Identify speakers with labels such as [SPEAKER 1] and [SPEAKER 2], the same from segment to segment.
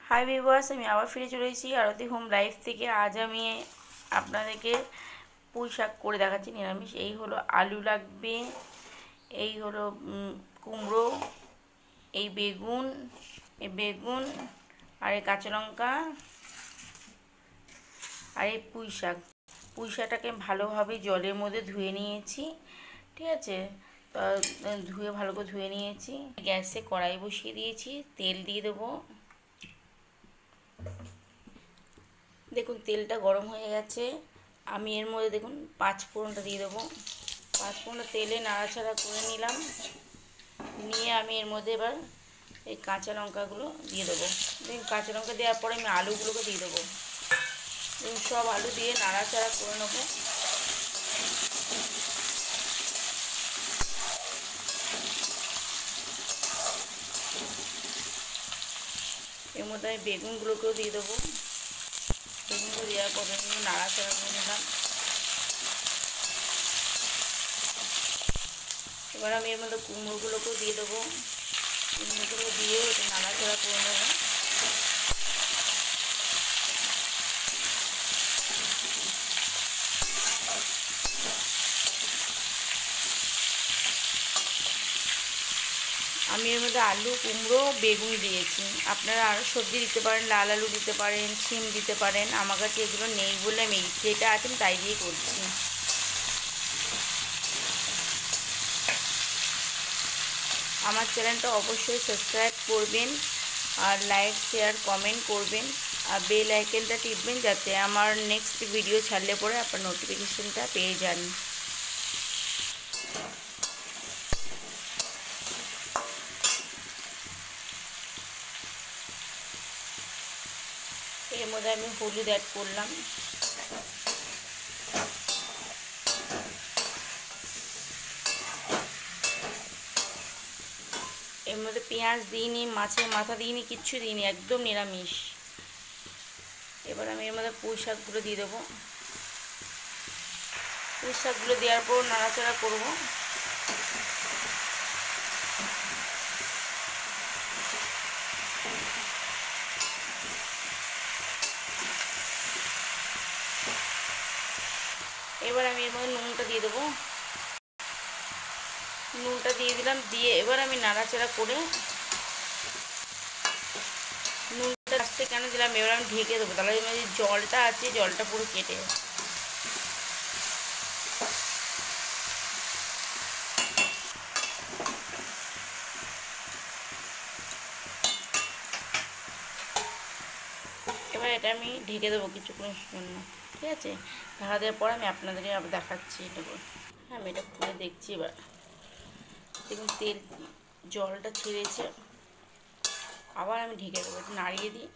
[SPEAKER 1] Hi viewers, আমি আবার ফিরে চলে এসেছি আরতি হোম লাইফ থেকে। আজ আমি আপনাদেরকে পুঁই শাক করে দেখাচ্ছি নিরামিষ। এই হলো আলু লাগবে, এই হলো কুমড়ো, এই বেগুন আর এই কাঁচা লঙ্কা আর এই পুঁই শাকটাকে ভালোভাবে জলের মধ্যে ধুয়ে নিয়েছি। ঠিক আছে, তো ভালো করে ধুয়ে নিয়েছি। গ্যাসে কড়াই বসিয়ে দিয়েছি, তেল দিয়ে দেবো। দেখুন তেলটা গরম হয়ে গেছে। আমি এর মধ্যে দেখুন পাঁচফোড়নটা দিয়ে দেবো। পাঁচফোড়নটা তেলে নাড়াচাড়া করে নিলাম, নিয়ে আমি এর মধ্যে এবার এই কাঁচা লঙ্কাগুলো দিয়ে দেবো। দেখুন কাঁচা লঙ্কা দেওয়ার পরে আমি আলুগুলোকে দিয়ে দেবো। দেখুন সব আলু দিয়ে নাড়াচাড়া করে নেবো। এর মধ্যে আমি বেগুনগুলোকেও দিয়ে দেবো। বেগুনগুলো দেওয়ার পরে আমি নাড়াচাড়া করে নিলাম। এবার আমি এর মধ্যে কুমড়োগুলোকেও দিয়ে দেবো। কুমড়োগুলো দিয়ে এটা নাড়াচাড়া করে নেবো। আমি এর মধ্যে আলু, কুমড়ো, বেগুন দিয়েছি। আপনারা আরও সবজি দিতে পারেন, লাল আলু দিতে পারেন, শিম দিতে পারেন। আমার কাছে এগুলো নেই বলে আমি যেটা আছে তাই দিয়ে করছি। আমার চ্যানেলটা অবশ্যই সাবস্ক্রাইব করবেন আর লাইক, শেয়ার, কমেন্ট করবেন আর বেল আইকনটা টিপবেন যাতে আমার নেক্সট ভিডিও ছাড়লে পরে আপনার নোটিফিকেশনটা পেয়ে যান। এর মধ্যে আমি হলুদ অ্যাড করলাম। এর মধ্যে পেঁয়াজ দিইনি, মাছের মাথা দিইনি, কিচ্ছু দিইনি, একদম নিরামিষ। এবার আমি এর মধ্যে পুঁই শাকগুলো দিয়ে দেবো। পুঁই শাকগুলো দেওয়ার পর নাড়াচাড়া করবো। এবার আমি এর মধ্যে নুনটা দিয়ে দেবো। নুনটা দিয়ে দিলাম, দিয়ে এবার আমি নাড়াচাড়া করে নুনটা আসতে কেন দিলাম, এবার আমি ঢেকে দেবো। তাহলে যে জলটা আছে জলটা পুরো কেটে যাবে। এবার এটা আমি ঢেকে দেবো কিছুক্ষণের জন্য। ঠিক আছে, ঢাকা দেওয়ার পর আমি আপনাদেরকে আবার দেখাচ্ছি এটা। হ্যাঁ, আমি এটা খুলে দেখছি। এবার দেখুন জলটা ছেড়েছে। আবার আমি ঢেকে দেবো, একটু নাড়িয়ে দিই।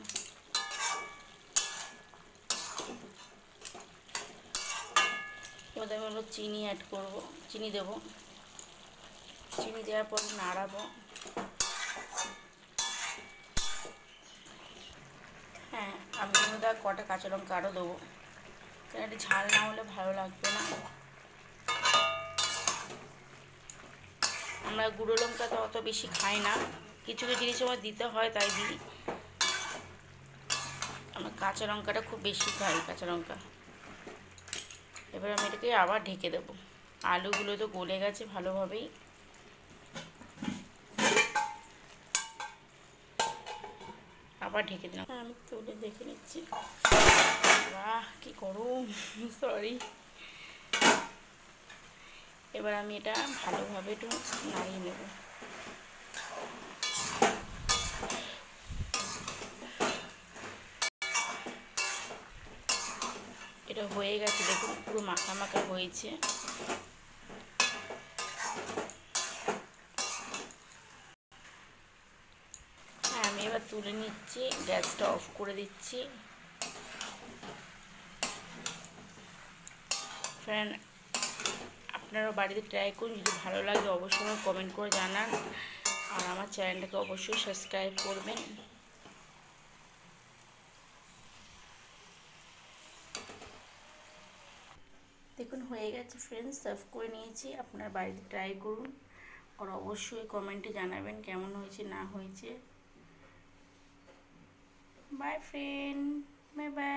[SPEAKER 1] এবার আমি হলো চিনি অ্যাড করবো, চিনি দেবো। চিনি দেওয়ার পর নাড়াবো। হ্যাঁ, আমি এর মধ্যে কটা কাঁচা লঙ্কা আরও দেবো, কারণ এটা ঝাল না হলে ভালো লাগবে না। আমরা গুঁড়ো লঙ্কা তো অত বেশি খাই না, কিছু কিছু জিনিস আমার দিতে হয় তাই দিই। আমরা কাঁচা লঙ্কাটা খুব বেশি খাই, কাঁচা লঙ্কা। এবার আমি এটাকে আবার ঢেকে দেবো। আলুগুলো তো গলে গেছে ভালোভাবেই। আবার ঢেকে দিলাম। আমি তুলে দেখে নিচ্ছি। বাহ, কি গরম! সরি। এবার আমি এটা ভালোভাবে একটু নাড়িয়ে নেব। এটা হয়ে গেছে, দেখুন পুরো মাখা মাখা হয়েছে। হ্যাঁ, আমি এবার তুলে নিচ্ছি, গ্যাসটা অফ করে দিচ্ছি। ফ্রেন্ড, আপনারা বাড়িতে ট্রাই করুন, যদি ভালো লাগে অবশ্যই আমার কমেন্ট করে জানান আর আমার চ্যানেলটাকে অবশ্যই সাবস্ক্রাইব করবেন। দেখুন হয়ে গেছে ফ্রেন্ডস, সার্ভ করে নিয়েছি। আপনার বাড়িতে ট্রাই করুন আর অবশ্যই কমেন্টে জানাবেন কেমন হয়েছে না হয়েছে। By friend, bye bye.